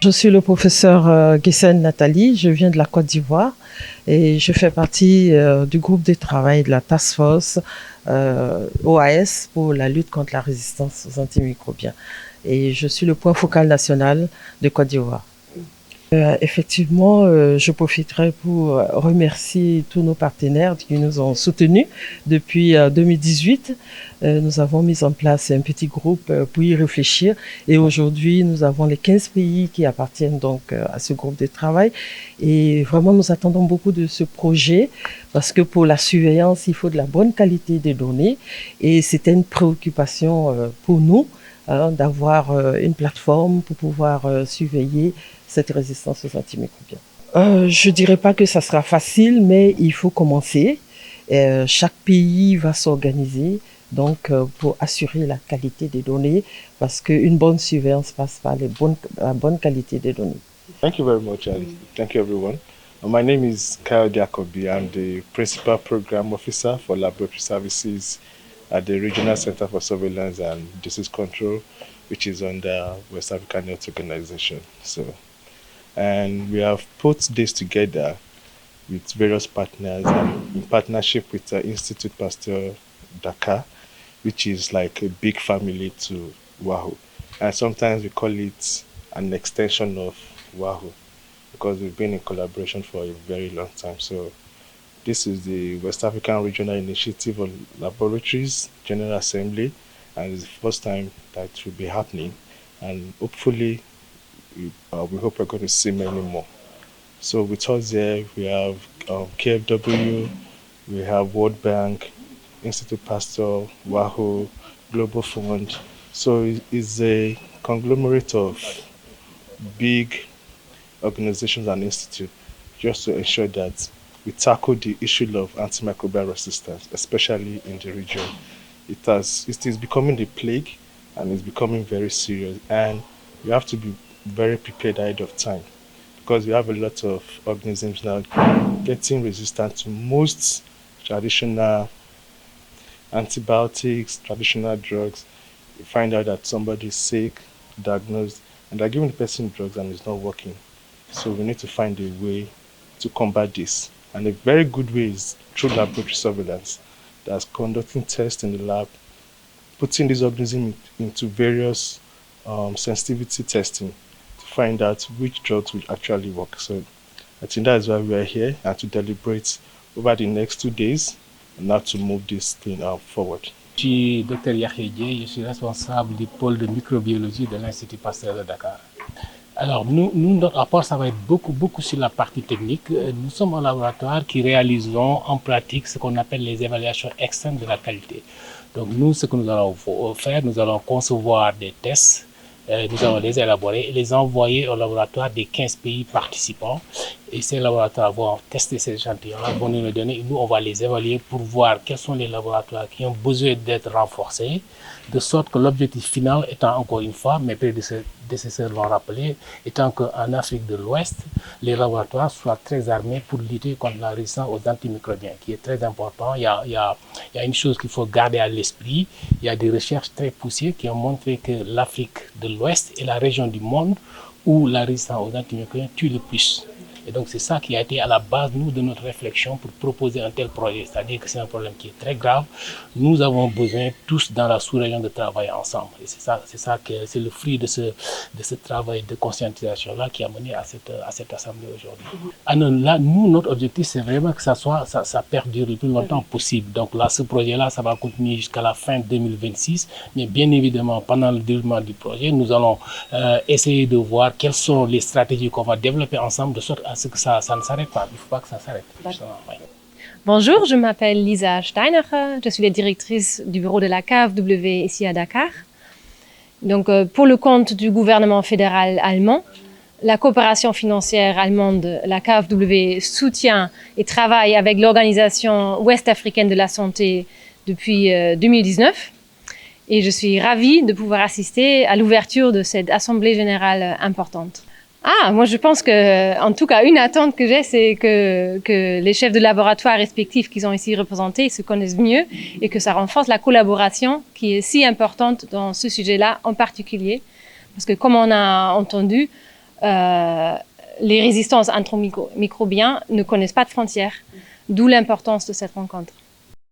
Je suis le professeur Guessène Nathalie, je viens de la Côte d'Ivoire et je fais partie du groupe de travail de la Task Force OAS pour la lutte contre la résistance aux antimicrobiens. Et je suis le point focal national de Côte d'Ivoire. Effectivement, je profiterai pour remercier tous nos partenaires qui nous ont soutenus depuis 2018. Nous avons mis en place un petit groupe pour y réfléchir et aujourd'hui, nous avons les 15 pays qui appartiennent donc à ce groupe de travail et vraiment nous attendons beaucoup de ce projet parce que pour la surveillance, il faut de la bonne qualité des données et c'était une préoccupation pour nous d'avoir une plateforme pour pouvoir surveiller cette résistance aux antimicrobiens. Je dirais pas que ça sera facile, mais il faut commencer. Chaque pays va s'organiser donc pour assurer la qualité des données, parce qu'une bonne surveillance passe par la bonne qualité des données. Thank you very much, Ali. Thank you, everyone. My name is Kyle Diakobi. I'm the Principal Program Officer for Laboratory Services at the Regional Center for Surveillance and Disease Control, which is under West African Health Organization. And we have put this together with various partners and in partnership with the Institute Pasteur Dakar, which is like a big family to WAHO. And sometimes we call it an extension of WAHO because we've been in collaboration for a very long time. So this is the West African Regional Initiative on Laboratories General Assembly, and it's the first time that will be happening. And hopefully, we hope we're going to see many more. So with us there, we have KFW, we have World Bank, Institute Pasteur, WAHO, Global Fund. So it's a conglomerate of big organizations and institutes just to ensure that we tackle the issue of antimicrobial resistance, especially in the region. It is becoming a plague and it's becoming very serious, and we have to be very prepared ahead of time because we have a lot of organisms now getting resistant to most traditional antibiotics, traditional drugs. You find out that somebody is sick, diagnosed, and they're giving the person drugs and it's not working. So we need to find a way to combat this. And a very good way is through laboratory surveillance. That's conducting tests in the lab, putting these organisms into various sensitivity testing to find out which drugs will actually work. So I think that is why we are here and to deliberate over the next 2 days and now to move this thing forward. Je suis Dr Yahya Dieye, je suis responsable du pôle de microbiologie de l'Institut Pasteur de Dakar. Alors, nous, notre rapport, ça va être beaucoup sur la partie technique. Nous sommes un laboratoire qui réalisons en pratique ce qu'on appelle les évaluations externes de la qualité. Donc, nous, ce que nous allons faire, nous allons concevoir des tests, nous allons les élaborer et les envoyer au laboratoire des 15 pays participants. Et ces laboratoires vont tester ces échantillons-là, vont nous les donner et nous, on va les évaluer pour voir quels sont les laboratoires qui ont besoin d'être renforcés, de sorte que l'objectif final étant encore une fois, mes prédécesseurs l'ont rappelé, étant qu'en Afrique de l'Ouest, les laboratoires soient très armés pour lutter contre la résistance aux antimicrobiens, qui est très important. Il y a une chose qu'il faut garder à l'esprit. Il y a des recherches très poussées qui ont montré que l'Afrique de l'Ouest est la région du monde où la résistance aux antimicrobiens tue le plus. Et donc c'est ça qui a été à la base, nous, de notre réflexion pour proposer un tel projet. C'est-à-dire que c'est un problème qui est très grave. Nous avons besoin tous dans la sous-région de travailler ensemble. Et c'est le fruit de ce travail de conscientisation-là qui a mené à cette assemblée aujourd'hui. Là, nous, notre objectif, c'est vraiment que ça perdure le plus longtemps possible. Donc là, ce projet-là, ça va continuer jusqu'à la fin 2026. Mais bien évidemment, pendant le développement du projet, nous allons essayer de voir quelles sont les stratégies qu'on va développer ensemble de sorte à ce que ça ne s'arrête pas. Il ne faut pas que ça s'arrête. Bonjour, je m'appelle Lisa Steinacher, je suis la directrice du bureau de la KfW ici à Dakar. Donc, pour le compte du gouvernement fédéral allemand, la coopération financière allemande, la KfW, soutient et travaille avec l'Organisation ouest-africaine de la santé depuis 2019. Et je suis ravie de pouvoir assister à l'ouverture de cette assemblée générale importante. Moi je pense que, en tout cas, une attente que j'ai, c'est que les chefs de laboratoire respectifs qui sont ici représentés se connaissent mieux et que ça renforce la collaboration qui est si importante dans ce sujet-là en particulier. Parce que comme on a entendu, les résistances antimicrobiennes ne connaissent pas de frontières, d'où l'importance de cette rencontre.